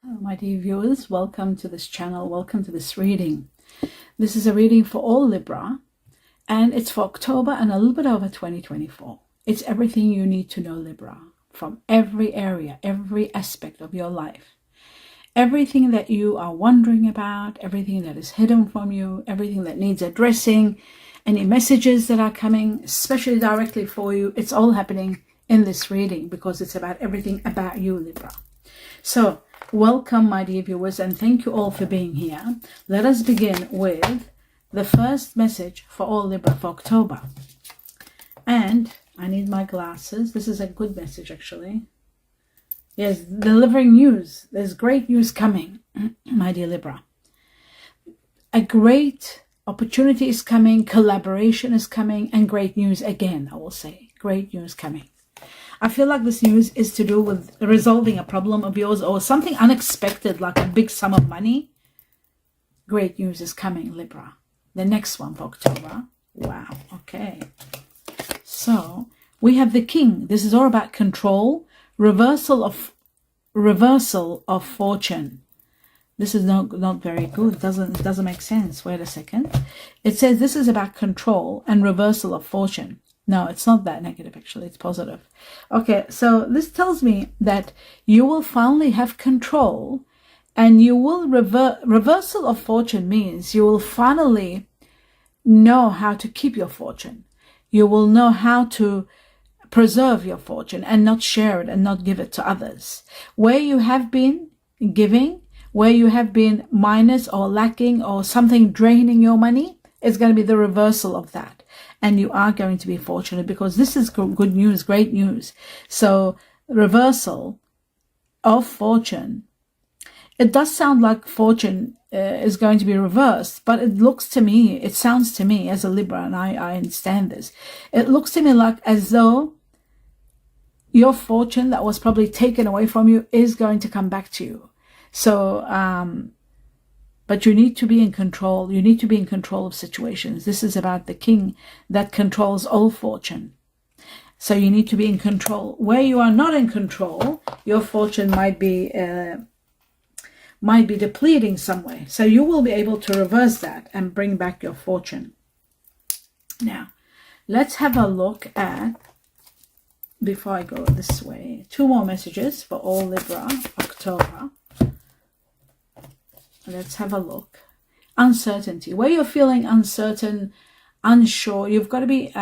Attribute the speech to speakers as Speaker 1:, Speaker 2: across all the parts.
Speaker 1: My dear viewers, welcome to this channel, welcome to this reading. This is a reading for all Libra, and it's for October and a little bit over 2024. It's everything you need to know, Libra, from every area, every aspect of your life. Everything that you are wondering about, everything that is hidden from you, everything that needs addressing, any messages that are coming, especially directly for you, it's all happening in this reading because it's about everything about you, Libra. So, welcome, my dear viewers, and thank you all for being here. Let us begin with the first message for all Libra for October. And I need my glasses. This is a good message, actually. Yes, delivering news. There's great news coming, my dear Libra. A great opportunity is coming, collaboration is coming, and great news again, I will say. Great news coming. I feel like this news is to do with resolving a problem of yours or something unexpected, like a big sum of money. Great news is coming, Libra. The next one for October. Wow, okay. So, we have the King. This is all about control, reversal of fortune. This is not very good. It doesn't make sense. Wait a second. It says this is about control and reversal of fortune. No, it's not that negative, actually. It's positive. Okay, so this tells me that you will finally have control and you will reversal of fortune means you will finally know how to keep your fortune. You will know how to preserve your fortune and not share it and not give it to others. Where you have been giving, where you have been minus or lacking or something draining your money, it's going to be the reversal of that. And you are going to be fortunate because this is good news, great news. So reversal of fortune. It does sound like fortune is going to be reversed, but it looks to me, it sounds to me as a Libra, and I understand this. It looks to me like as though your fortune that was probably taken away from you is going to come back to you. So, but you need to be in control. You need to be in control of situations. This is about the King that controls all fortune. So you need to be in control. Where you are not in control, your fortune might be depleting some way. So you will be able to reverse that and bring back your fortune. Now, let's have a look at, before I go this way, 2 more messages for all Libra, October. Let's have a look. Uncertainty. Where you're feeling uncertain, unsure, you've got to be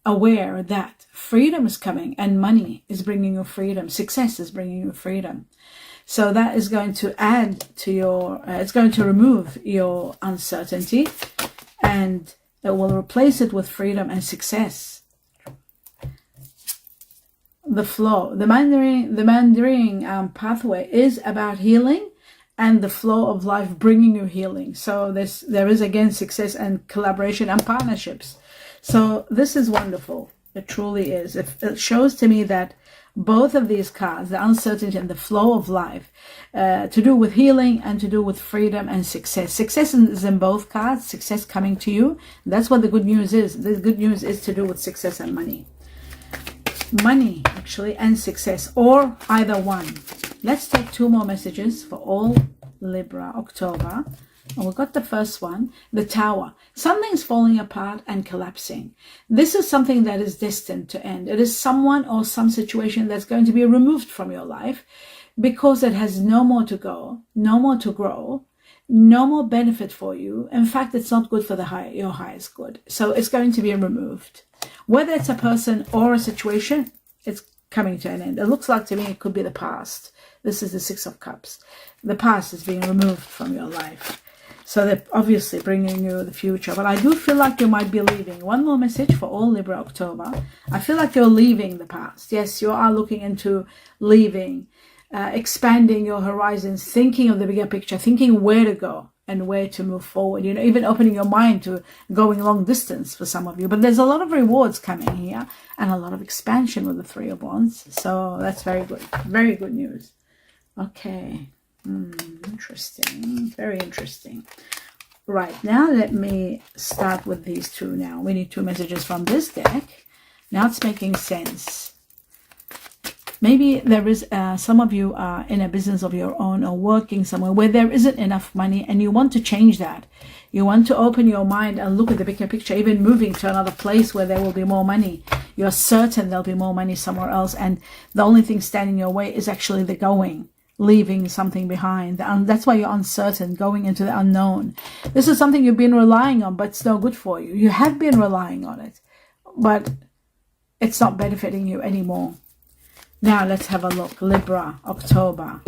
Speaker 1: aware that freedom is coming and money is bringing you freedom. Success is bringing you freedom. So that is going to add to your, it's going to remove your uncertainty and it will replace it with freedom and success. The flow. The Mandarin pathway is about healing and the flow of life bringing you healing. So there is again success and collaboration and partnerships. So this is wonderful. It truly is. It shows to me that both of these cards, the uncertainty and the flow of life, to do with healing and to do with freedom and success. Success is in both cards, success coming to you. That's what the good news is. The good news is to do with success and money. Money, actually, and success, or either one. Let's take 2 more messages for all Libra, October. And we've got the first one, the Tower. Something's falling apart and collapsing. This is something that is destined to end. It is someone or some situation that's going to be removed from your life because it has no more to go, no more to grow, no more benefit for you. In fact, it's not good for your highest good. So it's going to be removed. Whether it's a person or a situation, it's coming to an end. It looks like to me it could be the past. This is the 6 of Cups. The past is being removed from your life. So they're obviously bringing you the future. But I do feel like you might be leaving. One more message for all Libra October. I feel like you're leaving the past. Yes, you are looking into leaving, expanding your horizons, thinking of the bigger picture, thinking where to go and where to move forward. You know, even opening your mind to going long distance for some of you. But there's a lot of rewards coming here and a lot of expansion with the 3 of Wands. So that's very good. Very good news. Okay. Interesting. Very interesting. Right, now let me start with these 2 now. We need 2 messages from this deck. Now it's making sense. Maybe there is, some of you are in a business of your own or working somewhere where there isn't enough money, and you want to change that. You want to open your mind and look at the bigger picture, even moving to another place where there will be more money. You're certain there'll be more money somewhere else, and the only thing standing in your way is actually the going, leaving something behind. And that's why you're uncertain, going into the unknown. This is something you've been relying on, but it's no good for you. You have been relying on it, but it's not benefiting you anymore. Now let's have a look. Libra, October.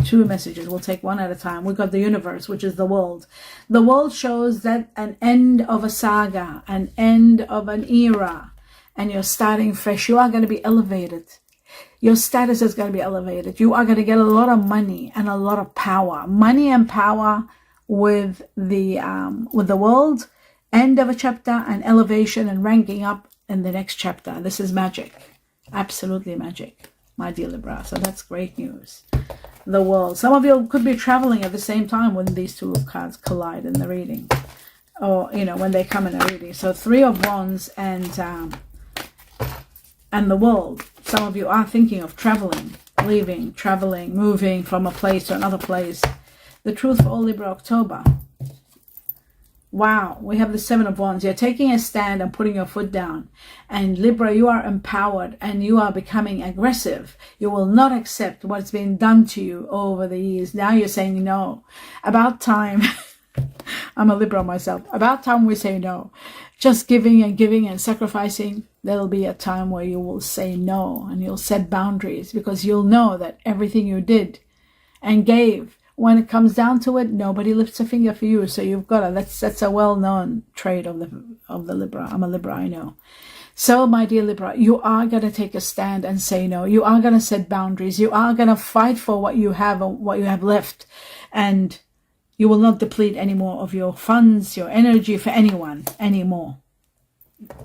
Speaker 1: 2 messages. We'll take one at a time. We've got the universe, which is the world. The world shows that an end of a saga, an end of an era, and you're starting fresh. You are going to be elevated. Your status is going to be elevated. You are going to get a lot of money and a lot of power. Money and power with the world. End of a chapter and elevation and ranking up in the next chapter. This is magic. Absolutely magic, my dear Libra. So that's great news. The world. Some of you could be traveling at the same time when these 2 cards collide in the reading, or when they come in a reading. So 3 of Wands and the world. Some of you are thinking of traveling, leaving, traveling, moving from a place to another place. The truth for all Libra October. Wow, we have the 7 of Wands. You're taking a stand and putting your foot down. And Libra, you are empowered and you are becoming aggressive. You will not accept what's been done to you over the years. Now you're saying no. About time. I'm a Libra myself. About time we say no. Just giving and sacrificing. There'll be a time where you will say no and you'll set boundaries, because you'll know that everything you did and gave, when it comes down to it, nobody lifts a finger for you. So you've got to, that's a well-known trait of the Libra. I'm a Libra, I know. So my dear Libra, you are going to take a stand and say no. You are going to set boundaries. You are going to fight for what you have and what you have left. And you will not deplete any more of your funds, your energy for anyone anymore.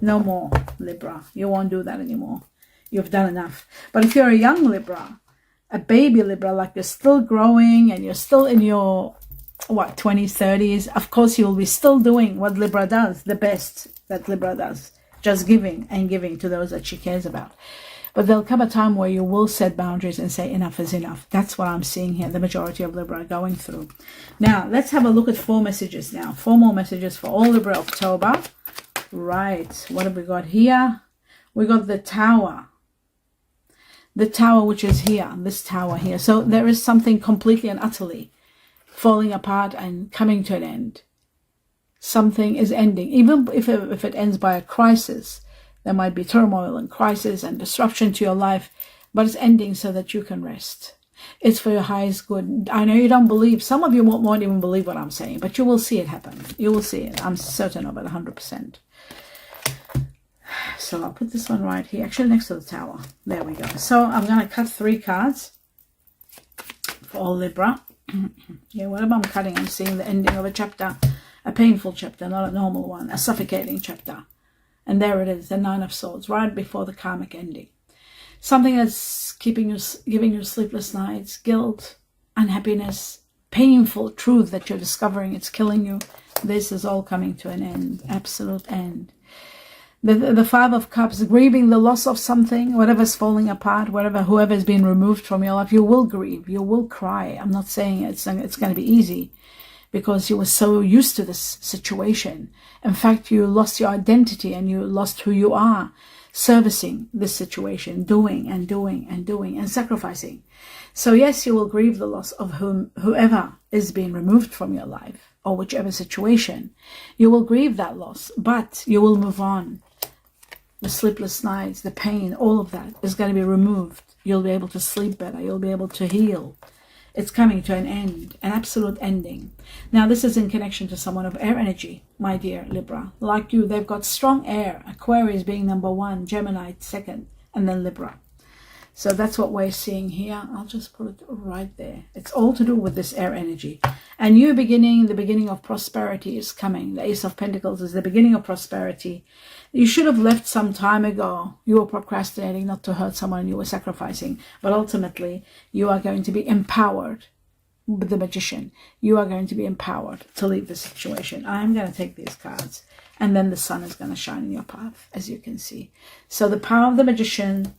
Speaker 1: No more, Libra. You won't do that anymore. You've done enough. But if you're a young Libra, a baby Libra, like you're still growing and you're still in your 20s, 30s, of course you will be still doing what Libra does, the best that Libra does, just giving and giving to those that she cares about. But there'll come a time where you will set boundaries and say enough is enough. That's what I'm seeing here, the majority of Libra going through. Now let's have a look at 4 messages now. 4 more messages for all Libra October. Right, what have we got here? We got the Tower. The Tower, which is here, this Tower here. So there is something completely and utterly falling apart and coming to an end. Something is ending. Even if it ends by a crisis, there might be turmoil and crisis and disruption to your life, but it's ending so that you can rest. It's for your highest good. I know you don't believe. Some of you won't even believe what I'm saying, but you will see it happen. You will see it. I'm certain of it, 100%. So I'll put this one right here, actually next to the Tower. There we go. So I'm going to cut 3 cards for all Libra. Yeah, whatever I'm cutting, I'm seeing the ending of a chapter, a painful chapter, not a normal one, a suffocating chapter. And there it is, the 9 of Swords, right before the karmic ending. Something that's giving you sleepless nights, guilt, unhappiness, painful truth that you're discovering, it's killing you. This is all coming to an end, absolute end. The 5 of Cups, grieving the loss of something, whatever's falling apart, whoever's been removed from your life, you will grieve, you will cry. I'm not saying it's going to be easy, because you were so used to this situation. In fact, you lost your identity and you lost who you are, servicing this situation, doing and sacrificing. So yes, you will grieve the loss of whoever is being removed from your life, or whichever situation. You will grieve that loss, but you will move on. The sleepless nights, the pain, all of that is going to be removed. You'll be able to sleep better. You'll be able to heal. It's coming to an end, an absolute ending. Now, this is in connection to someone of air energy, my dear Libra. Like you, they've got strong air. Aquarius being number 1, Gemini 2nd, and then Libra. So that's what we're seeing here. I'll just put it right there. It's all to do with this air energy. A new beginning, the beginning of prosperity is coming. The Ace of Pentacles is the beginning of prosperity. You should have left some time ago. You were procrastinating not to hurt someone, you were sacrificing. But ultimately, you are going to be empowered with the Magician. You are going to be empowered to leave the situation. I'm going to take these cards. And then the sun is going to shine in your path, as you can see. So the power of the Magician,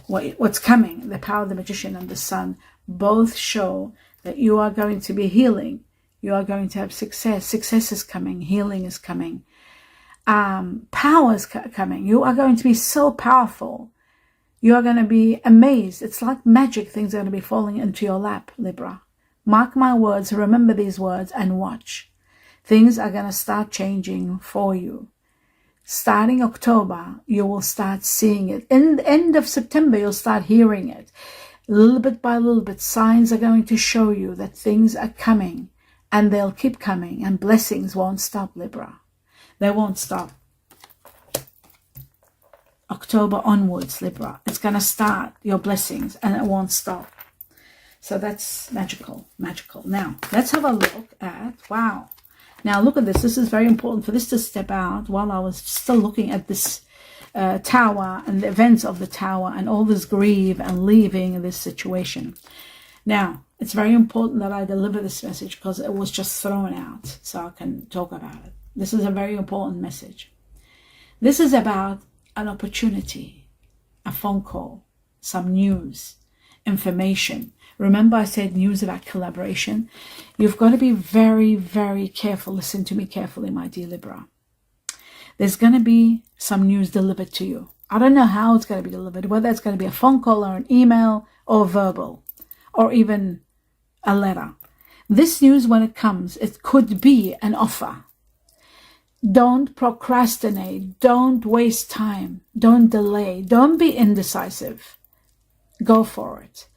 Speaker 1: what's coming. The power of the Magician and the Sun both show that you are going to be healing. You are going to have success. Success is coming. Healing is coming. Power is coming. You are going to be so powerful. You are going to be amazed. It's like magic. Things are going to be falling into your lap, Libra. Mark my words. Remember these words and watch. Things are going to start changing for you. Starting October, you will start seeing it. In the end of September, you'll start hearing it. Little bit by little bit, signs are going to show you that things are coming, and they'll keep coming, and blessings won't stop, Libra. They won't stop. October onwards, Libra. It's going to start, your blessings, and it won't stop. So that's magical, magical. Now, let's have a look at, wow. Now, look at this. This is very important for this to step out while I was still looking at this tower and the events of the tower and all this grief and leaving this situation. Now, it's very important that I deliver this message because it was just thrown out so I can talk about it. This is a very important message. This is about an opportunity, a phone call, some news, information. Remember I said news about collaboration? You've got to be very, very careful. Listen to me carefully, my dear Libra. There's going to be some news delivered to you. I don't know how it's going to be delivered, whether it's going to be a phone call or an email or verbal or even a letter. This news, when it comes, it could be an offer. Don't procrastinate. Don't waste time. Don't delay. Don't be indecisive. Go for it.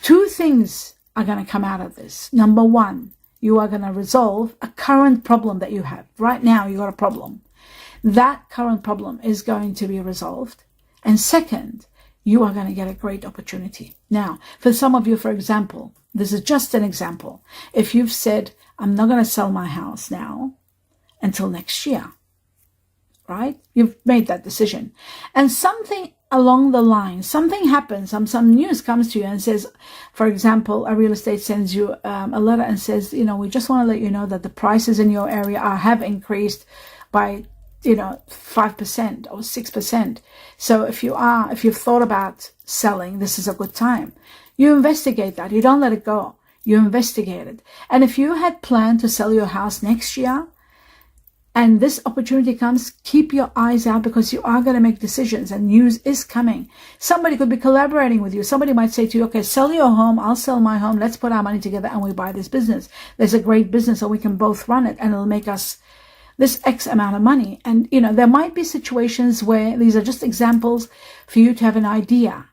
Speaker 1: Two things are going to come out of this. Number one, you are going to resolve a current problem that you have. Right now, you got a problem. That current problem is going to be resolved. And second, you are going to get a great opportunity. Now, for some of you, for example, this is just an example. If you've said, I'm not going to sell my house now until next year, right? You've made that decision. And something along the line, something happens, some news comes to you and says, for example, a real estate sends you a letter and says, we just want to let you know that the prices in your area have increased by 5% or 6%. So if you've thought about selling, this is a good time. You investigate that. You don't let it go. You investigate it. And if you had planned to sell your house next year and this opportunity comes, keep your eyes out because you are going to make decisions and news is coming. Somebody could be collaborating with you. Somebody might say to you, okay, sell your home. I'll sell my home. Let's put our money together and we buy this business. There's a great business so we can both run it and it'll make us this X amount of money. And, there might be situations where these are just examples for you to have an idea.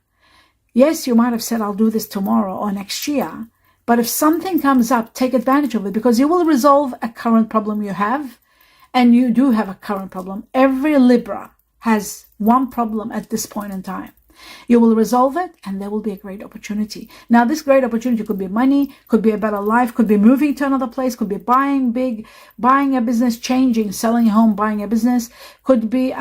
Speaker 1: Yes, you might have said, I'll do this tomorrow or next year. But if something comes up, take advantage of it because you will resolve a current problem you have. And you do have a current problem. Every Libra has one problem at this point in time. You will resolve it and there will be a great opportunity. Now, this great opportunity could be money, could be a better life, could be moving to another place, could be buying big, buying a business, changing, selling a home, buying a business, could be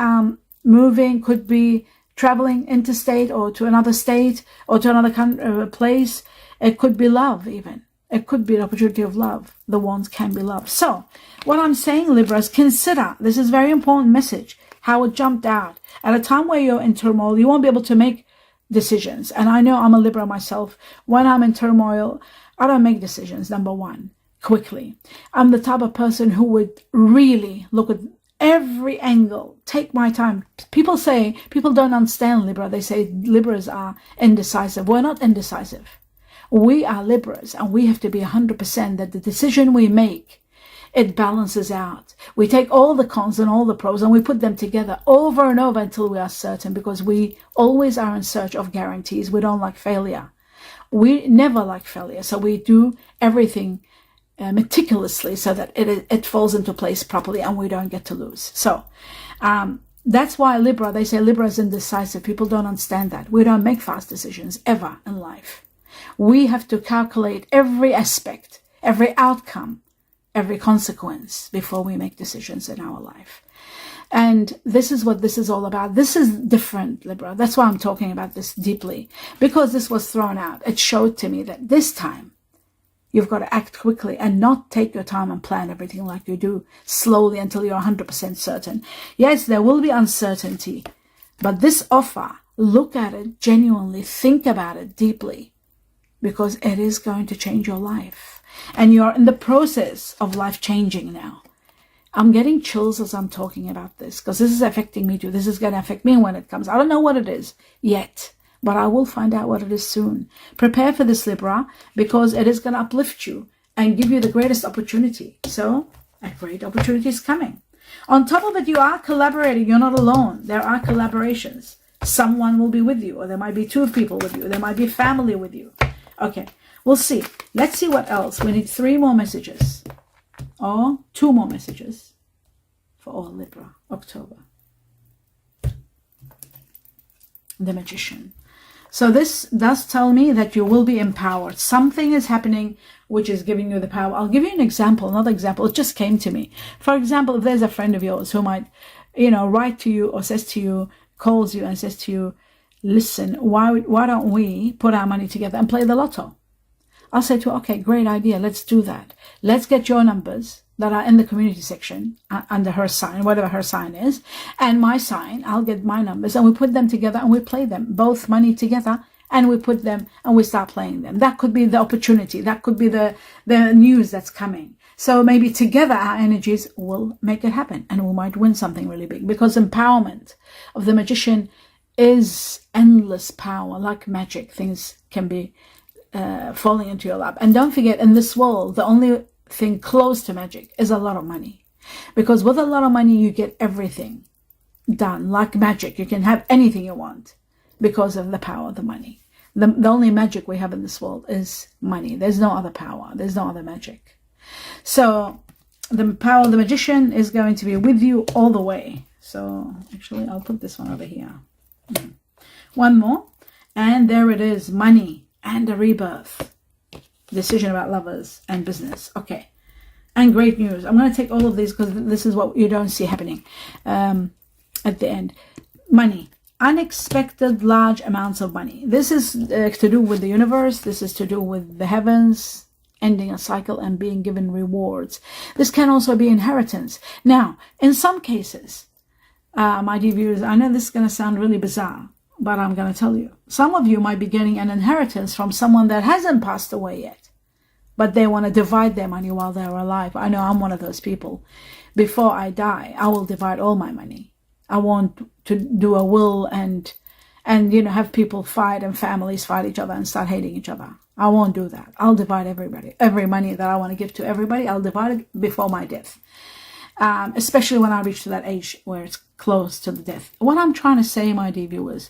Speaker 1: moving, could be traveling interstate or to another state or to another place. It could be love even. It could be an opportunity of love. The ones can be loved. So what I'm saying, Libras, consider, this is a very important message, how it jumped out. At a time where you're in turmoil, you won't be able to make decisions. And I know I'm a Libra myself. When I'm in turmoil, I don't make decisions, number one, quickly. I'm the type of person who would really look at every angle, take my time. People don't understand Libra. They say Libras are indecisive. We're not indecisive. We are Libras and we have to be 100% that the decision we make, it balances out. We take all the cons and all the pros and we put them together over and over until we are certain because we always are in search of guarantees. We don't like failure. We never like failure. So we do everything meticulously so that it falls into place properly and we don't get to lose. So that's why Libra, they say Libra is indecisive. People don't understand that. We don't make fast decisions ever in life. We have to calculate every aspect, every outcome, every consequence before we make decisions in our life. And this is what this is all about. This is different, Libra. That's why I'm talking about this deeply, because this was thrown out. It showed to me that this time you've got to act quickly and not take your time and plan everything like you do slowly until you're 100% certain. Yes, there will be uncertainty, but this offer look at it genuinely, think about it deeply, because it is going to change your life. And you're in the process of life changing now. I'm getting chills as I'm talking about this, because this is affecting me too. This is going to affect me when it comes. I don't know what it is yet, but I will find out what it is soon. Prepare for this, Libra, because it is going to uplift you and give you the greatest opportunity. So a great opportunity is coming. On top of it, you are collaborating. You're not alone. There are collaborations. Someone will be with you, or there might be two people with you. There might be family with you. Okay, we'll see. Let's see what else. We need 3 more messages, or 2 more messages for all Libra, October. The Magician. So this does tell me that you will be empowered. Something is happening which is giving you the power. I'll give you an example, another example. It just came to me. For example, if there's a friend of yours who might, write to you or says to you, calls you and says to you, listen, why don't we put our money together and play the lotto? I'll say to her, okay, great idea. Let's do that. Let's get your numbers that are in the community section under her sign, whatever her sign is, and my sign. I'll get my numbers and we put them together and we play them, both money together, and we put them and we start playing them. That could be the opportunity. That could be the news that's coming. So maybe together our energies will make it happen and we might win something really big, because empowerment of the Magician is endless power, like magic. Things can be falling into your lap. And don't forget, in this world, the only thing close to magic is a lot of money, because with a lot of money you get everything done. Like magic, you can have anything you want because of the power of the money. The only magic we have in this world is money. There's no other power. There's no other magic. So the power of the Magician is going to be with you all the way. So actually I'll put this one over here. One more, and there it is. Money and a rebirth. Decision about lovers and business. Okay. And great news. I'm going to take all of these because this is what you don't see happening at the end. Money. Unexpected large amounts of money. This is to do with the universe. This is to do with the heavens, ending a cycle and being given rewards. This can also be inheritance. Now, in some cases, my dear viewers, I know this is going to sound really bizarre, but I'm going to tell you. Some of you might be getting an inheritance from someone that hasn't passed away yet, but they want to divide their money while they're alive. I know I'm one of those people. Before I die, I will divide all my money. I want to do a will and have people fight and families fight each other and start hating each other. I won't do that. I'll divide every money that I want to give to everybody. I'll divide it before my death, especially when I reach to that age where it's close to the death. What I'm trying to say, my dear viewers,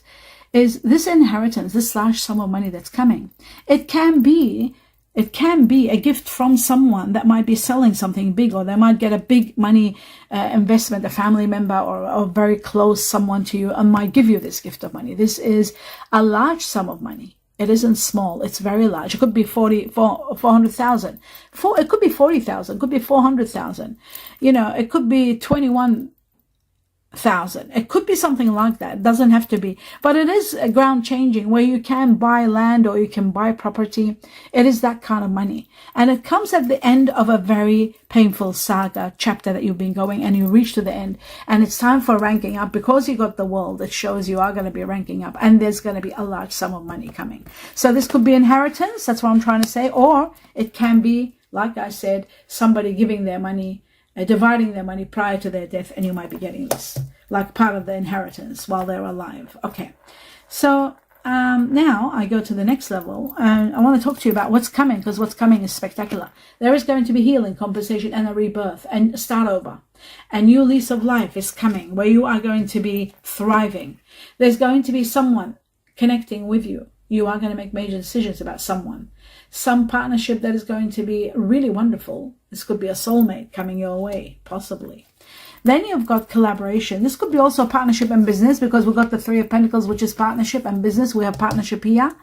Speaker 1: is this inheritance, this large sum of money that's coming, it can be a gift from someone that might be selling something big, or they might get a big money investment, a family member or very close someone to you, and might give you this gift of money. This is a large sum of money. It isn't small. It's very large. It could be 400,000. It could be 40,000. It could be 400,000. It could be 21,000. It could be something like that. It doesn't have to be, but it is a ground changing where you can buy land or you can buy property. It is that kind of money, and it comes at the end of a very painful saga chapter that you've been going, and you reach to the end, and it's time for ranking up. Because you got the world, it shows you are going to be ranking up, and there's going to be a large sum of money coming. So this could be inheritance. That's what I'm trying to say. Or it can be, like I said, somebody giving their money, dividing their money prior to their death, and you might be getting this like part of the inheritance while they're alive. Okay, so now I go to the next level, and I want to talk to you about what's coming, because what's coming is spectacular. There is going to be healing, compensation, and a rebirth, and a start over. A new lease of life is coming where you are going to be thriving. There's going to be someone connecting with you. You are going to make major decisions about someone. Some partnership that is going to be really wonderful. This could be a soulmate coming your way, possibly. Then you've got collaboration. This could be also partnership and business, because we've got the 3 of Pentacles, which is partnership and business. We have partnership here.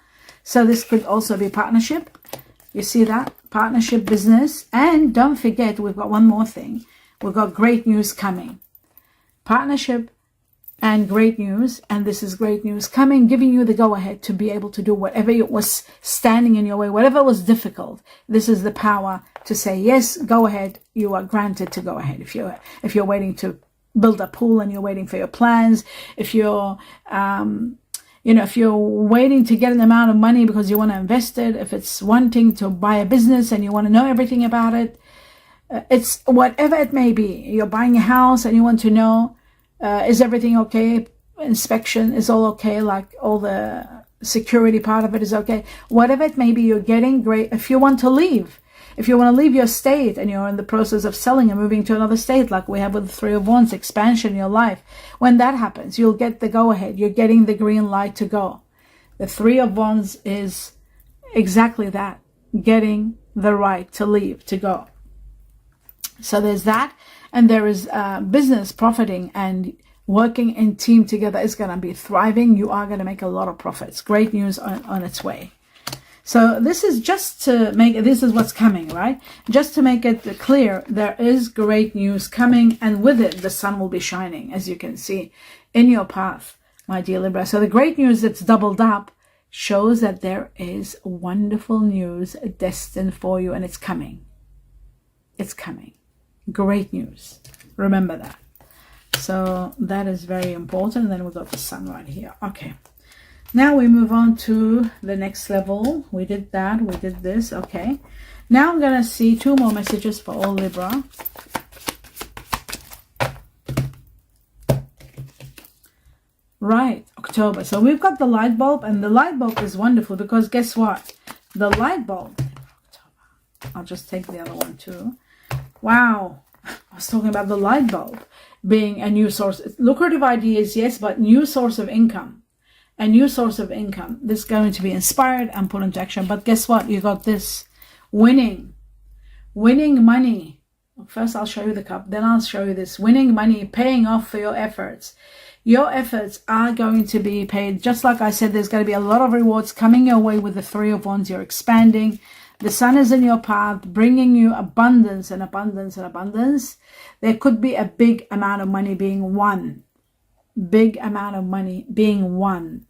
Speaker 1: So this could also be partnership. You see that? Partnership, business. And don't forget, we've got one more thing. We've got great news coming. Partnership and great news. And this is great news coming, giving you the go-ahead to be able to do whatever was standing in your way, whatever was difficult. This is the power to say, yes, go ahead. You are granted to go ahead. If you're waiting to build a pool and you're waiting for your plans, if you're You know, if you're waiting to get an amount of money because you want to invest it, if it's wanting to buy a business and you want to know everything about it, it's whatever it may be. You're buying a house and you want to know, is everything okay? Inspection is all okay, like all the security part of it is okay. Whatever it may be, you're getting great. If you want to leave, if you want to leave your state and you're in the process of selling and moving to another state, like we have with the Three of Wands, expansion in your life, when that happens, you'll get the go-ahead. You're getting the green light to go. The Three of Wands is exactly that, getting the right to leave, to go. So there's that, and there is business profiting and working in team together is going to be thriving. You are going to make a lot of profits. Great news on its way. So this is just to make, this is what's coming, right? Just to make it clear, there is great news coming, and with it, the sun will be shining, as you can see, in your path, my dear Libra. So the great news that's doubled up shows that there is wonderful news destined for you, and it's coming. It's coming. Great news. Remember that. So that is very important. And then we've got the sun right here. Okay. Now we move on to the next level. We did that. We did this. Okay. Now I'm going to see two more messages for all Libra. Right. October. So we've got the light bulb, and the light bulb is wonderful because guess what? The light bulb. I'll just take the other one too. Wow. I was talking about the light bulb being a new source. Lucrative ideas, yes, but new source of income. A new source of income. This is going to be inspired and put into action. But guess what? You got this. Winning. Winning money. First, I'll show you the cup. Then I'll show you this. Winning money. Paying off for your efforts. Your efforts are going to be paid. Just like I said, there's going to be a lot of rewards coming your way with the Three of Wands. You're expanding. The sun is in your path, bringing you abundance and abundance and abundance. There could be a big amount of money being won. Big amount of money being won.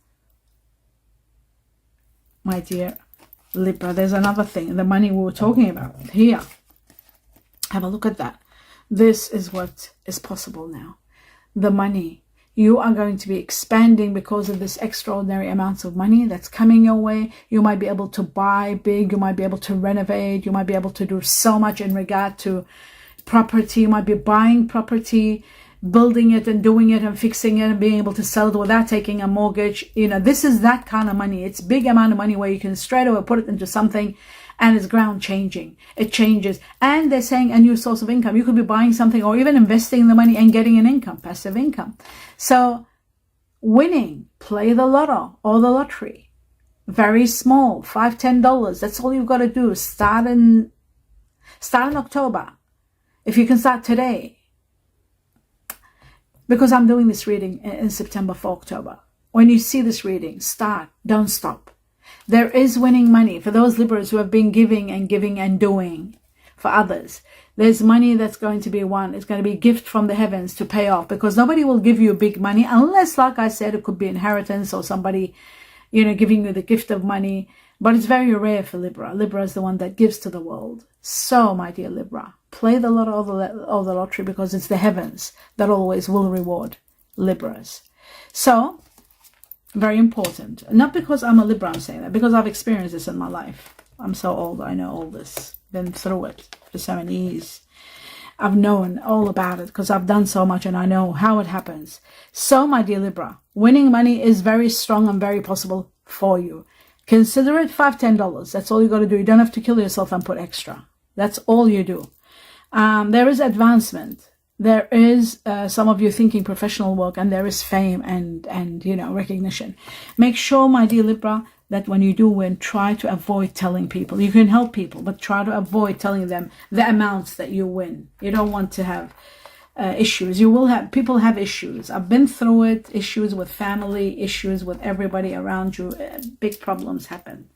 Speaker 1: My dear Libra, there's another thing. The money we were talking about here. Have a look at that. This is what is possible now. The money. You are going to be expanding because of this extraordinary amounts of money that's coming your way. You might be able to buy big. You might be able to renovate. You might be able to do so much in regard to property. You might be buying property, building it and doing it and fixing it and being able to sell it without taking a mortgage. You know, this is that kind of money. It's big amount of money where you can straight away put it into something and it's ground changing. It changes. And they're saying a new source of income. You could be buying something or even investing the money and getting an income, passive income. So winning, play the lotto or the lottery. Very small, $5, $10. That's all you've got to do. Start in October. If you can start today. Because I'm doing this reading in September for October. When you see this reading, start. Don't stop. There is winning money. For those Libras who have been giving and doing for others, there's money that's going to be won. It's going to be a gift from the heavens to pay off. Because nobody will give you big money unless, like I said, it could be inheritance or somebody, you know, giving you the gift of money. But it's very rare for Libra. Libra is the one that gives to the world. So, my dear Libra, play the lotto or the lottery because it's the heavens that always will reward Libras. So, very important. Not because I'm a Libra, I'm saying that. Because I've experienced this in my life. I'm so old. I know all this. Been through it for so many years. I've known all about it because I've done so much and I know how it happens. So, my dear Libra, winning money is very strong and very possible for you. Consider it $5, $10. That's all you got to do. You don't have to kill yourself and put extra. That's all you do. There is advancement. There is some of you thinking professional work, and there is fame and you know, recognition. Make sure, my dear Libra, that when you do win, try to avoid telling people. You can help people, but try to avoid telling them the amounts that you win. You don't want to have issues. People have issues. I've been through it. Issues with family, issues with everybody around you. Big problems happen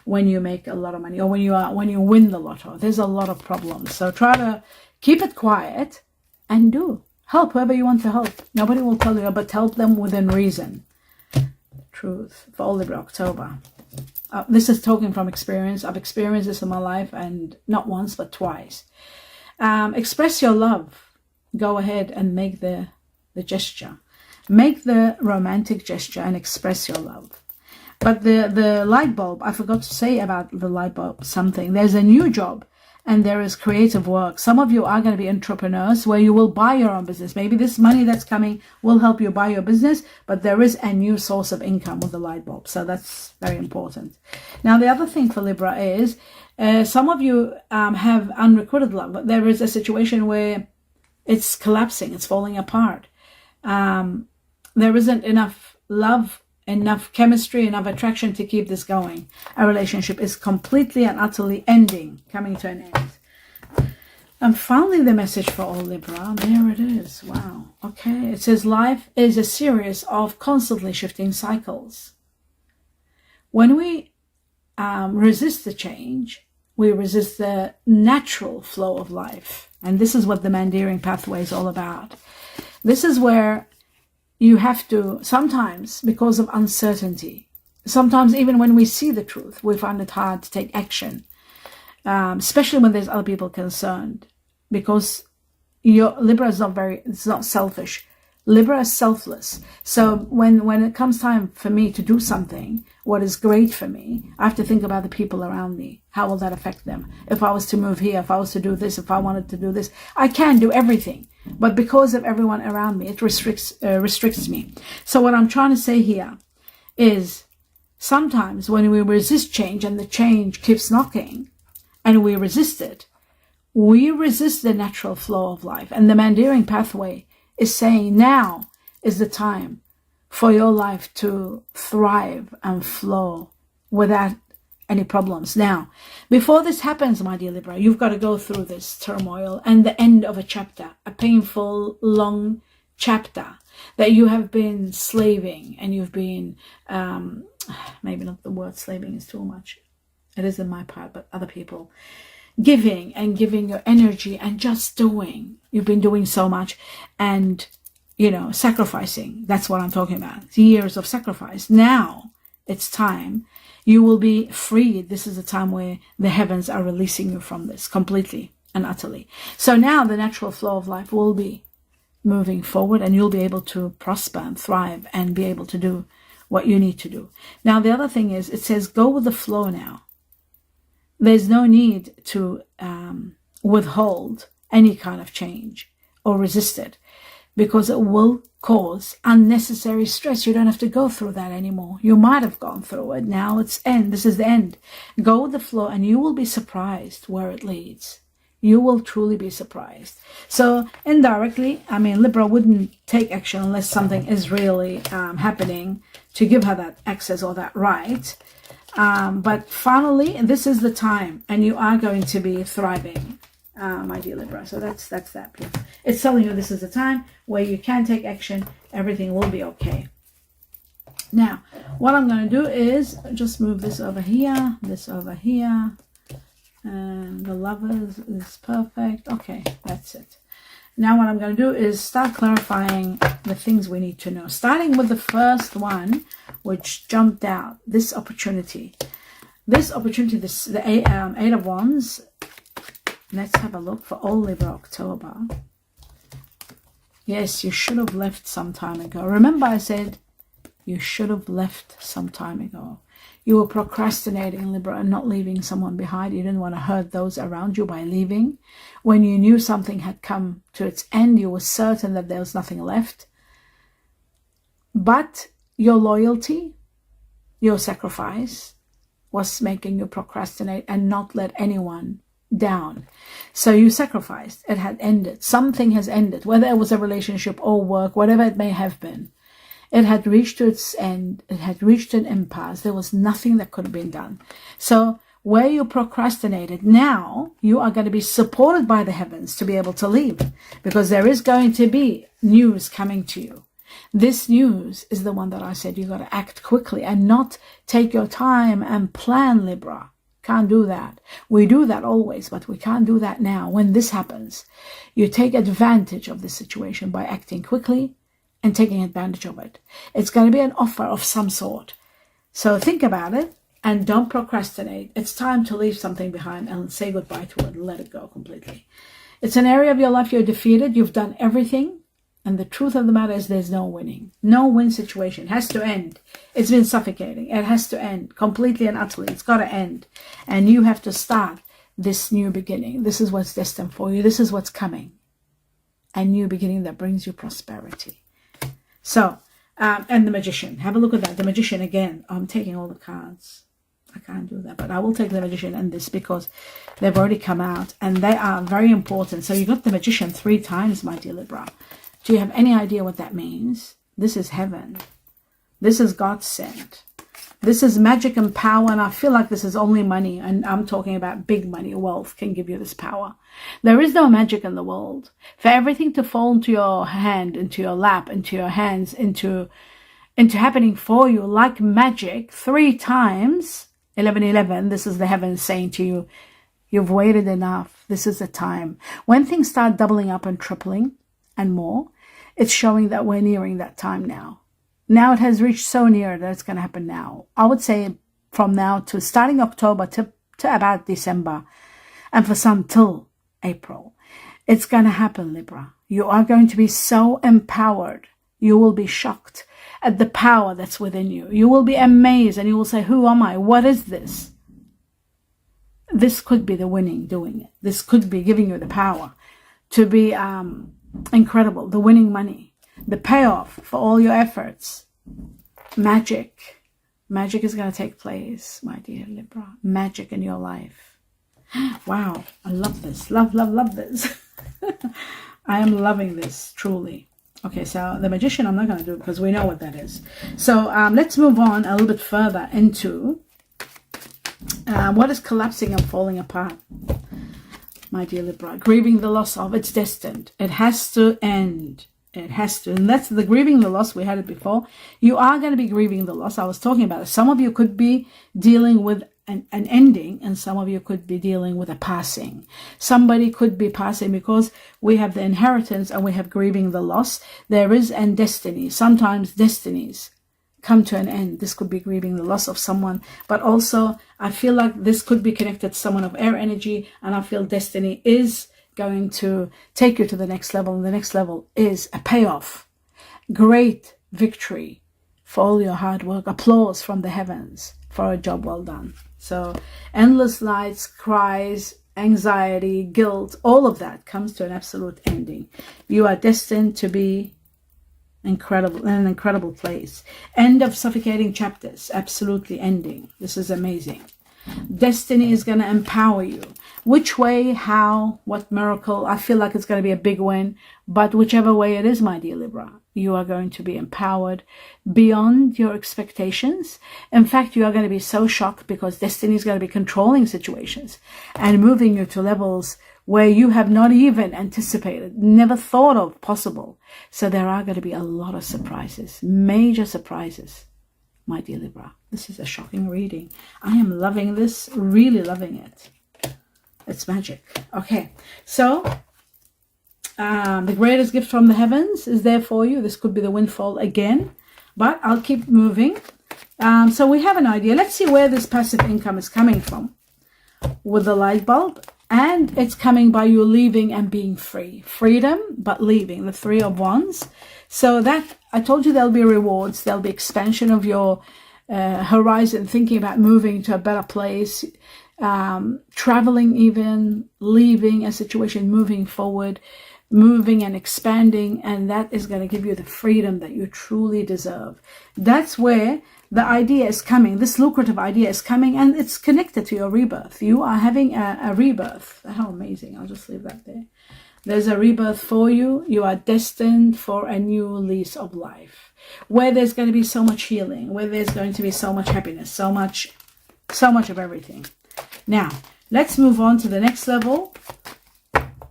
Speaker 1: when you make a lot of money or when you win the lotto. There's a lot of problems. So try to keep it quiet and do. Help whoever you want to help. Nobody will tell you, but help them within reason. Truth for all Libra October. This is talking from experience. I've experienced this in my life, and not once but twice. Express your love. Go ahead and make the gesture. Make the romantic gesture and express your love. But the light bulb, I forgot to say about the light bulb something. There's a new job and there is creative work. Some of you are going to be entrepreneurs where you will buy your own business. Maybe this money that's coming will help you buy your business, but there is a new source of income with the light bulb. So that's very important. Now, the other thing for Libra is some of you have unrequited love, but there is a situation where it's collapsing, it's falling apart. There isn't enough love, enough chemistry, enough attraction to keep this going. A relationship is completely and utterly ending, coming to an end. And finally, the message for all Libra, there it is. Wow. Okay. It says life is a series of constantly shifting cycles. When we resist the change, we resist the natural flow of life. And this is what the Mandarin pathway is all about. This is where you have to, sometimes because of uncertainty, sometimes even when we see the truth, we find it hard to take action, especially when there's other people concerned, because your Libra is it's not selfish. Libra is selfless. So when it comes time for me to do something, what is great for me, I have to think about the people around me. How will that affect them? If I was to move here, if I was to do this, if I wanted to do this, I can do everything. But because of everyone around me, it restricts me. So what I'm trying to say here is sometimes when we resist change and the change keeps knocking and we resist it, we resist the natural flow of life. And the Mandarin pathway is saying now is the time for your life to thrive and flow without any problems. Now, before this happens, my dear Libra, you've got to go through this turmoil and the end of a chapter, a painful, long chapter that you have been slaving and you've been, maybe not the word slaving is too much. It is in my part, but other people. Giving your energy and just doing. You've been doing so much and, sacrificing. That's what I'm talking about. It's years of sacrifice. Now it's time. You will be freed. This is a time where the heavens are releasing you from this completely and utterly. So now the natural flow of life will be moving forward and you'll be able to prosper and thrive and be able to do what you need to do. Now, the other thing is, it says go with the flow now. There's no need to withhold any kind of change or resist it because it will cause unnecessary stress. You don't have to go through that anymore. You might have gone through it. Now it's end. This is the end. Go with the flow and you will be surprised where it leads. You will truly be surprised. So indirectly, Libra wouldn't take action unless something is really happening to give her that access or that right. But finally, this is the time and you are going to be thriving, my dear Libra. So that's that piece. It's telling you this is the time where you can take action. Everything will be okay. Now, what I'm going to do is just move this over here, and the lovers is perfect. Okay, that's it. Now what I'm going to do is start clarifying the things we need to know. Starting with the first one, which jumped out, this opportunity. The Eight of Wands. Let's have a look for all Libra October. Yes, you should have left some time ago. Remember I said you should have left some time ago. You were procrastinating, Libra, and not leaving someone behind. You didn't want to hurt those around you by leaving. When you knew something had come to its end, you were certain that there was nothing left. But your loyalty, your sacrifice was making you procrastinate and not let anyone down. So you sacrificed. It had ended. Something has ended, whether it was a relationship or work, whatever it may have been. It had reached to its end. It had reached an impasse. There was nothing that could have been done. So where you procrastinated, now you are going to be supported by the heavens to be able to leave, because there is going to be news coming to you. This news is the one that I said you got to act quickly and not take your time and plan, Libra. Can't do that. We do that always, but we can't do that now. When this happens, you take advantage of the situation by acting quickly and taking advantage of it. It's going to be an offer of some sort. So think about it and don't procrastinate. It's time to leave something behind and say goodbye to it and let it go completely. It's an area of your life you're defeated. You've done everything And the truth of the matter is there's no winning. No win situation. It has to end. It's been suffocating. It has to end completely and utterly. It's got to end. And you have to start this new beginning. This is what's destined for you. This is what's coming. A new beginning that brings you prosperity. So, and the Magician. Have a look at that. The Magician again. I'm taking all the cards. I can't do that, but I will take the Magician and this because they've already come out and they are very important. So you got the Magician 3 times, my dear Libra. Do you have any idea what that means? This is heaven. This is God sent. This is magic and power, and I feel like this is only money, and I'm talking about big money. Wealth can give you this power. There is no magic in the world. For everything to fall into your hand, into your lap, into your hands, into happening for you like magic 3 times, 1111, this is the heavens saying to you, you've waited enough. This is the time. When things start doubling up and tripling and more, it's showing that we're nearing that time now. Now it has reached so near that it's going to happen now. I would say from now to starting October to about December, and for some till April. It's going to happen, Libra. You are going to be so empowered. You will be shocked at the power that's within you. You will be amazed and you will say, who am I? What is this? This could be the winning doing it. This could be giving you the power to be incredible. The winning money, the payoff for all your efforts. Magic. Magic is going to take place, my dear Libra. Magic in your life. Wow. I love this. Love, love, love this. I am loving this, truly. Okay, so the Magician I'm not going to do because we know what that is. So let's move on a little bit further into what is collapsing and falling apart, my dear Libra. Grieving the loss of, it's destined. It has to end. It has to. And that's the grieving the loss. We had it before. You are going to be grieving the loss. I was talking about it. Some of you could be dealing with an ending, and some of you could be dealing with a passing. Somebody could be passing because we have the inheritance and we have grieving the loss. There is and destiny. Sometimes destinies come to an end. This could be grieving the loss of someone, but also I feel like this could be connected to someone of air energy, and I feel destiny is going to take you to the next level, and the next level is a payoff. Great victory for all your hard work. Applause from the heavens for a job well done. So endless nights, cries, anxiety, guilt, all of that comes to an absolute ending. You are destined to be incredible, in an incredible place. End of suffocating chapters, absolutely ending. This is amazing. Destiny is going to empower you. Which way, how, what miracle? I feel like it's going to be a big win, but whichever way it is, my dear Libra, you are going to be empowered beyond your expectations. In fact, you are going to be so shocked because destiny is going to be controlling situations and moving you to levels where you have not even anticipated, never thought of possible. So there are going to be a lot of surprises, major surprises, my dear Libra. This is a shocking reading. I am loving this, really loving it. It's magic. Okay, so the greatest gift from the heavens is there for you. This could be the windfall again, but I'll keep moving. So we have an idea. Let's see where this passive income is coming from with the light bulb. And it's coming by you leaving and being free. Freedom, but leaving. The 3 of Wands. So that, I told you there'll be rewards. There'll be expansion of your horizon, thinking about moving to a better place, traveling even, leaving a situation, moving forward, moving and expanding. And that is going to give you the freedom that you truly deserve. That's where the idea is coming. This lucrative idea is coming, and it's connected to your rebirth. You are having a rebirth. How amazing. I'll just leave that there. There's a rebirth for you. You are destined for a new lease of life, where there's going to be so much healing, where there's going to be so much happiness, so much of everything. Now, let's move on to the next level.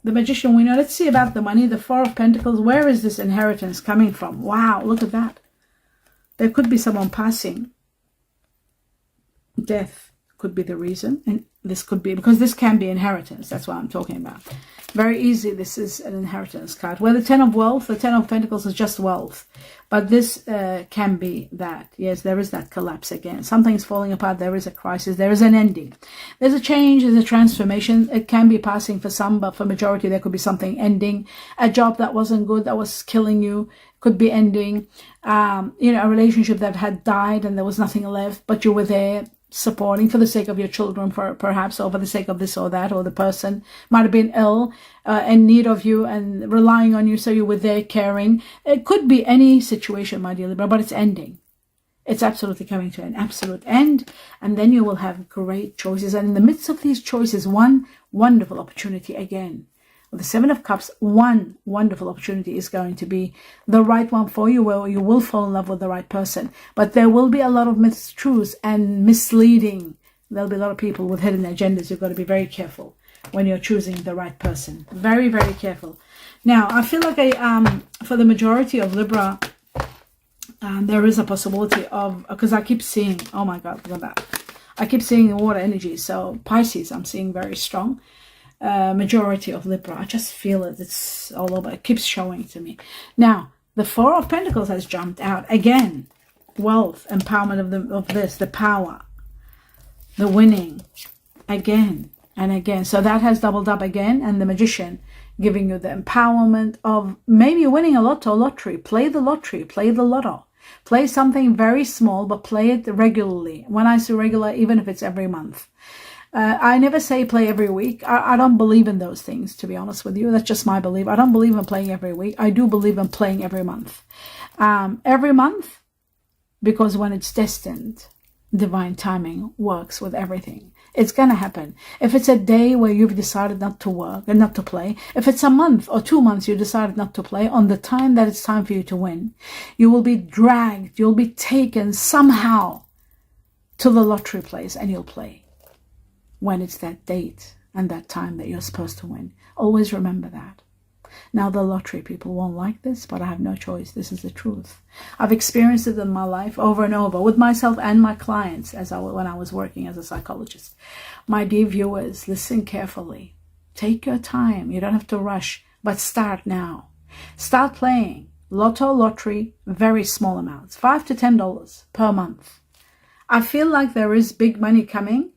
Speaker 1: The Magician we know. Let's see about the money. The 4 of Pentacles. Where is this inheritance coming from? Wow, look at that. There could be someone passing. Death could be the reason. And this could be, because this can be inheritance. That's what I'm talking about. Very easy. This is an inheritance card. Where the 10 of wealth, the 10 of pentacles is just wealth. But this can be that. Yes, there is that collapse again. Something's falling apart. There is a crisis. There is an ending. There's a change. There's a transformation. It can be passing for some, but for majority, there could be something ending. A job that wasn't good, that was killing you, could be ending. You know, a relationship that had died and there was nothing left, but you were there supporting for the sake of your children, for perhaps, or for the sake of this or that, or the person might have been ill, in need of you and relying on you, so you were there caring. It could be any situation, my dear Libra, but it's ending. It's absolutely coming to an absolute end, and then you will have great choices. And in the midst of these choices, one wonderful opportunity again. With the 7 of Cups, one wonderful opportunity is going to be the right one for you, where you will fall in love with the right person. But there will be a lot of mistruths and misleading. There'll be a lot of people with hidden agendas. You've got to be very careful when you're choosing the right person. Very, very careful. Now, I feel like for the majority of Libra, there is a possibility of, because I keep seeing, oh my God, look at that. I keep seeing water energy. So Pisces, I'm seeing very strong. Majority of Libra, I just feel it. It's all over. It keeps showing to me. Now, the 4 of Pentacles has jumped out again. Wealth, empowerment of this, the power, the winning, again and again. So that has doubled up again. And the Magician giving you the empowerment of maybe winning a lottery. Play the lottery, play the lotto. Play something very small, but play it regularly. When I say regular, even if it's every month. I never say play every week. I don't believe in those things, to be honest with you. That's just my belief. I don't believe in playing every week. I do believe in playing every month. Every month, because when it's destined, divine timing works with everything. It's going to happen. If it's a day where you've decided not to work and not to play, if it's a month or 2 months you decided not to play, on the time that it's time for you to win, you will be dragged, you'll be taken somehow to the lottery place and you'll play. When it's that date and that time that you're supposed to win. Always remember that. Now, the lottery people won't like this, but I have no choice. This is the truth. I've experienced it in my life over and over with myself and my clients when I was working as a psychologist. My dear viewers, listen carefully. Take your time. You don't have to rush, but start now. Start playing lottery, very small amounts, $5 to $10 per month. I feel like there is big money coming.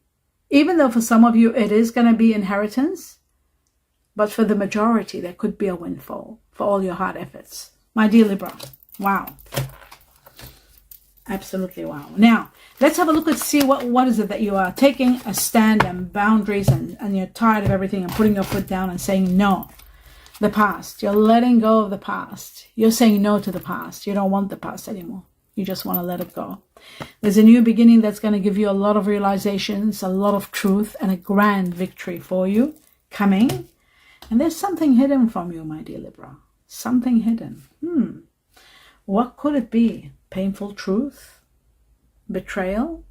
Speaker 1: Even though for some of you it is going to be inheritance, but for the majority there could be a windfall for all your hard efforts. My dear Libra, wow. Absolutely wow. Now, let's have a look and see what is it that you are taking a stand and boundaries and you're tired of everything and putting your foot down and saying no. The past. You're letting go of the past. You're saying no to the past. You don't want the past anymore. You just want to let it go. There's a new beginning that's going to give you a lot of realizations, a lot of truth, and a grand victory for you coming. And there's something hidden from you, my dear Libra. Something hidden. What could it be? Painful truth? Betrayal?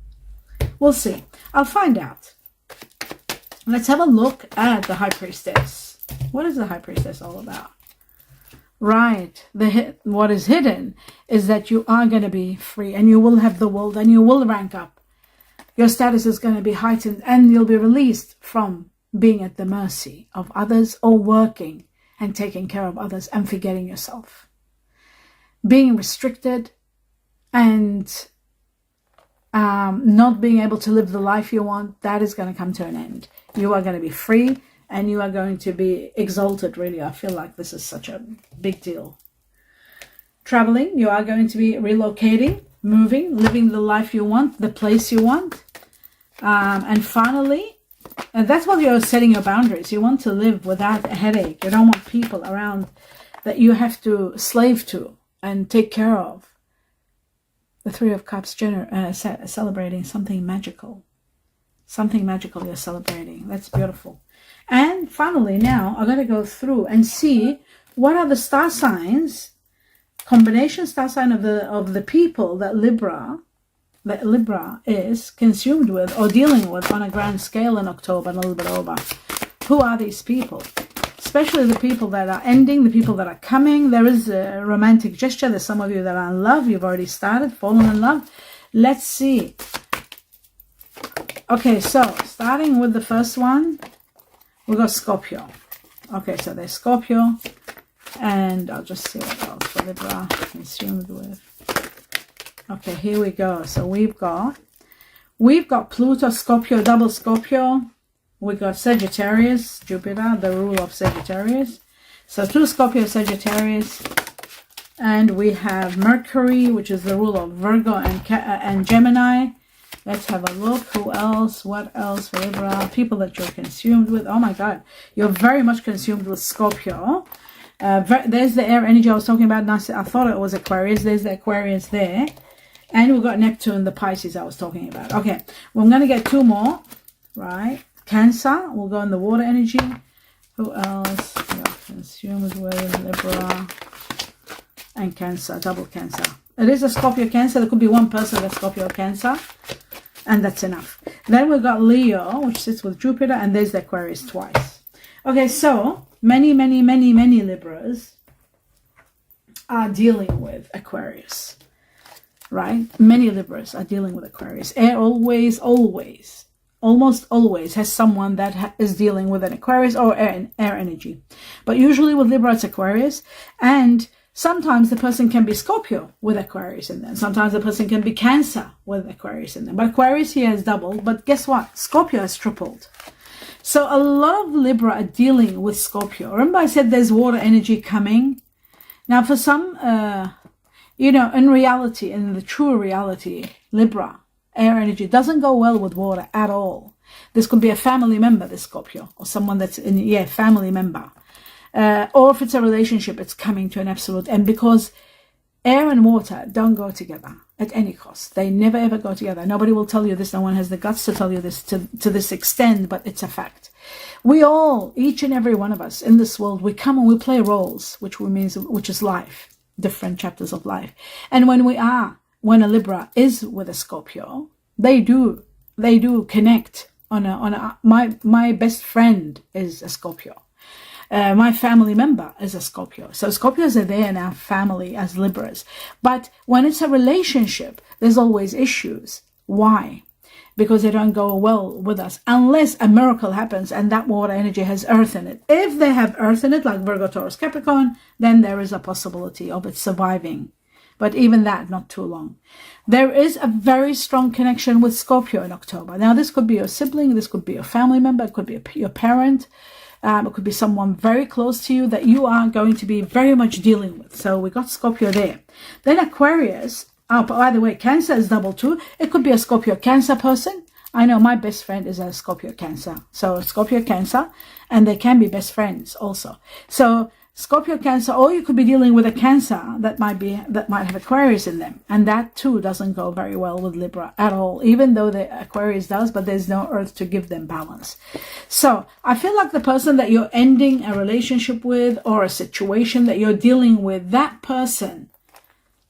Speaker 1: We'll see. I'll find out. Let's have a look at the High Priestess. What is the High Priestess all about? Right. What is hidden is that you are going to be free and you will have the world and you will rank up. Your status is going to be heightened and you'll be released from being at the mercy of others or working and taking care of others and forgetting yourself. Being restricted and not being able to live the life you want, that is going to come to an end. You are going to be free. And you are going to be exalted, really. I feel like this is such a big deal. Traveling, you are going to be relocating, moving, living the life you want, the place you want. And finally, and that's what you're setting your boundaries. You want to live without a headache. You don't want people around that you have to slave to and take care of. The 3 of Cups celebrating something magical. Something magical you're celebrating. That's beautiful. And finally, now I'm going to go through and see what are the star signs, combination star sign of the people that Libra is consumed with or dealing with on a grand scale in October and a little bit over. Who are these people? Especially the people that are ending, the people that are coming. There is a romantic gesture. There's some of you that are in love. You've already started, fallen in love. Let's see. Okay, so starting with the first one, we got Scorpio. Okay, so there's Scorpio, and I'll just see what else for Libra consumed with. Okay, here we go. So we've got Pluto, Scorpio, double Scorpio. We got Sagittarius, Jupiter, the rule of Sagittarius. So 2 Scorpio, Sagittarius. And we have Mercury, which is the rule of Virgo and Gemini. Let's have a look. Who else? What else for Libra? People that you're consumed with. Oh my God. You're very much consumed with Scorpio. There's the air energy I was talking about. I thought it was Aquarius. There's the Aquarius there. And we've got Neptune, the Pisces I was talking about. Okay. Well, I'm going to get 2 more. Right. Cancer. We'll go in the water energy. Who else? You're consumed with Libra and Cancer. Double Cancer. It is a Scorpio Cancer. There could be one person that's Scorpio Cancer. And that's enough. Then we've got Leo, which sits with Jupiter, and there's the Aquarius twice. Okay, so many Libras are dealing with Aquarius, right? Many Libras are dealing with Aquarius. Air almost always has someone that is dealing with an Aquarius or air energy. But usually with Libra, it's Aquarius, and sometimes the person can be Scorpio with Aquarius in them. Sometimes the person can be Cancer with Aquarius in them. But Aquarius here is doubled. But guess what? Scorpio has tripled. So a lot of Libra are dealing with Scorpio. Remember I said there's water energy coming? Now for some, in reality, in the true reality, Libra, air energy doesn't go well with water at all. This could be a family member, this Scorpio, or someone that's family member. Or if it's a relationship, it's coming to an absolute end, because air and water don't go together at any cost. They never ever go together. Nobody will tell you this. No one has the guts to tell you this to this extent, but it's a fact. We all, each and every one of us in this world, we come and we play roles, which is life, different chapters of life. And when a Libra is with a Scorpio, they do connect my best friend is a Scorpio. My family member is a Scorpio. So Scorpios are there in our family as Libras. But when it's a relationship, there's always issues. Why? Because they don't go well with us unless a miracle happens and that water energy has earth in it. If they have earth in it, like Virgo, Taurus, Capricorn, then there is a possibility of it surviving. But even that, not too long. There is a very strong connection with Scorpio in October. Now, this could be your sibling. This could be your family member. It could be your parent. It could be someone very close to you that you are going to be very much dealing with. So we got Scorpio there. Then Aquarius. Oh, by the way, Cancer is double too. It could be a Scorpio Cancer person. I know my best friend is a Scorpio Cancer. So Scorpio Cancer, and they can be best friends also. So Scorpio Cancer, or you could be dealing with a Cancer that might have Aquarius in them, and that too doesn't go very well with Libra at all, even though the Aquarius does, but there's no earth to give them balance. So I feel like the person that you're ending a relationship with, or a situation that you're dealing with, that person,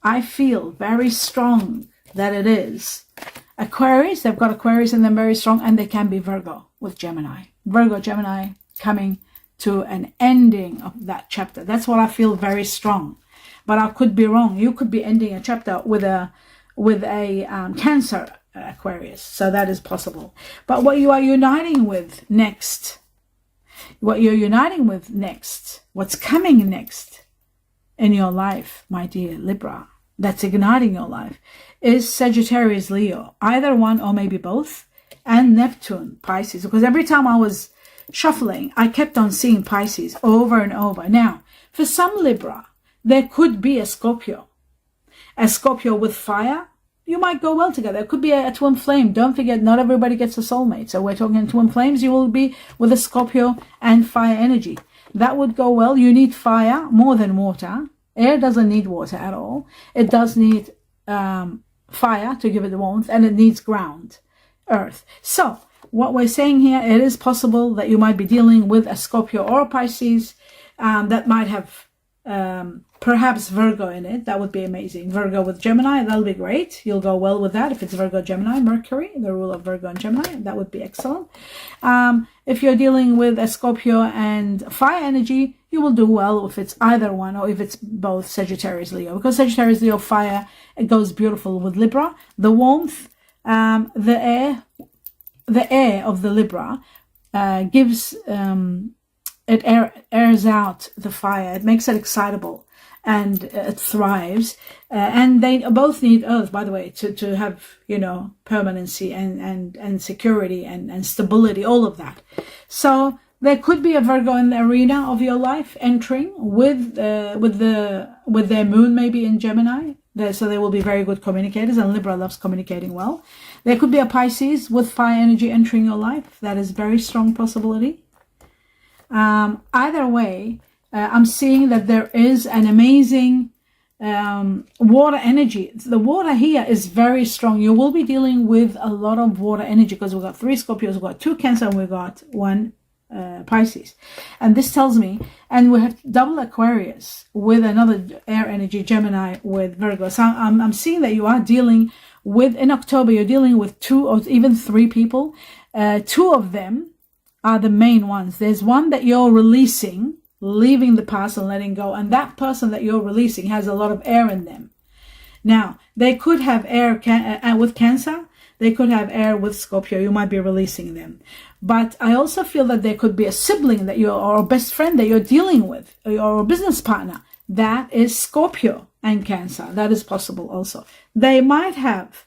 Speaker 1: I feel very strong that it is Aquarius. They've got Aquarius in them very strong, and they can be Virgo with Gemini. Virgo, Gemini coming to an ending of that chapter. That's what I feel very strong. But I could be wrong. You could be ending a chapter with a Cancer Aquarius. So that is possible. But what you are uniting with next, what's coming next in your life, my dear Libra, that's igniting your life, is Sagittarius, Leo, either one or maybe both, and Neptune, Pisces. Because every time I was shuffling, I kept on seeing Pisces over and over. Now, for some Libra, there could be a Scorpio with fire. You might go well together. It could be a twin flame. Don't forget, not everybody gets a soulmate. So we're talking twin flames. You will be with a Scorpio and fire energy. That would go well. You need fire more than water. Air doesn't need water at all. It does need fire to give it warmth, and it needs ground, earth. So what we're saying here, it is possible that you might be dealing with a Scorpio or a Pisces that might have perhaps Virgo in it. That would be amazing. Virgo with Gemini, that'll be great. You'll go well with that if it's Virgo, Gemini, Mercury, the rule of Virgo and Gemini. That would be excellent. If you're dealing with a Scorpio and fire energy, you will do well if it's either one, or if it's both Sagittarius, Leo. Because Sagittarius, Leo, fire, it goes beautiful with Libra. The warmth, the air, the air of the Libra gives it airs out the fire. It makes it excitable, and it thrives. And they both need earth, by the way, to have, you know, permanency and security and stability, all of that. So there could be a Virgo in the arena of your life entering with their moon maybe in Gemini. So they will be very good communicators, and Libra loves communicating well. There could be a Pisces with fire energy entering your life. That is very strong possibility. Either way, I'm seeing that there is an amazing water energy. The water here is very strong. You will be dealing with a lot of water energy because we've got 3 Scorpios, we've got 2 Cancer, and we've got 1 Pisces. And this tells me, and we have double Aquarius with another air energy, Gemini with Virgo. So I'm seeing that you are dealing with, in October, you're dealing with 2 or even 3 people. 2 of them are the main ones. There's one that you're releasing, leaving the past and letting go. And that person that you're releasing has a lot of air in them. Now, they could have air with Cancer. They could have air with Scorpio. You might be releasing them. But I also feel that there could be a sibling that or a best friend that you're dealing with, or a business partner that is Scorpio and Cancer. That is possible also. They might have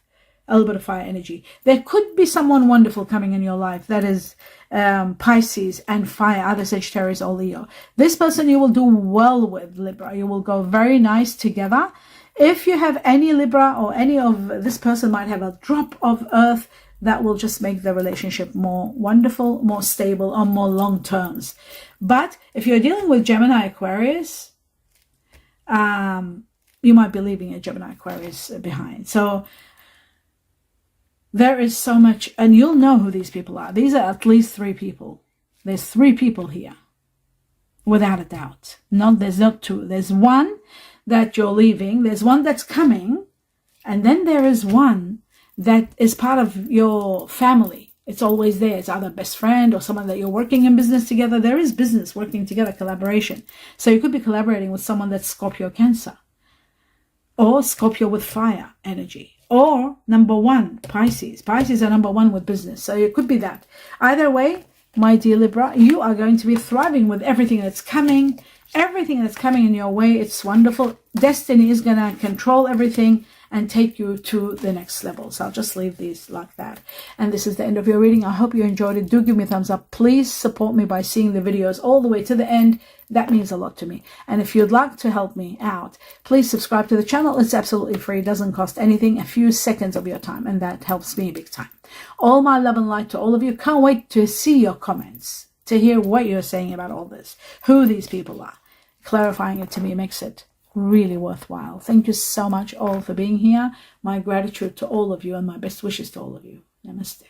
Speaker 1: a little bit of fire energy. There could be someone wonderful coming in your life that is Pisces and fire, either Sagittarius or Leo. This person you will do well with, Libra. You will go very nice together. If you have any Libra or any of this person might have a drop of earth, that will just make the relationship more wonderful, more stable, on more long terms. But if you're dealing with Gemini Aquarius, you might be leaving a Gemini Aquarius behind. So there is so much, and you'll know who these people are. These are at least 3 people. There's 3 people here, without a doubt. There's not 2. There's 1 that you're leaving. There's 1 that's coming. And then there is 1 that is part of your family. It's always there. It's either a best friend or someone that you're working in business together. There is business, working together, collaboration. So you could be collaborating with someone that's Scorpio Cancer, or Scorpio with fire energy, or number 1, Pisces. Pisces are number 1 with business. So it could be that. Either way, my dear Libra, you are going to be thriving with everything that's coming. Everything that's coming in your way, it's wonderful. Destiny is going to control everything and take you to the next level. So I'll just leave these like that. And this is the end of your reading. I hope you enjoyed it. Do give me a thumbs up. Please support me by seeing the videos all the way to the end. That means a lot to me. And if you'd like to help me out, please subscribe to the channel. It's absolutely free. It doesn't cost anything. A few seconds of your time. And that helps me big time. All my love and light to all of you. Can't wait to see your comments, to hear what you're saying about all this, who these people are. Clarifying it to me makes it really worthwhile. Thank you so much all for being here. My gratitude to all of you and my best wishes to all of you. Namaste.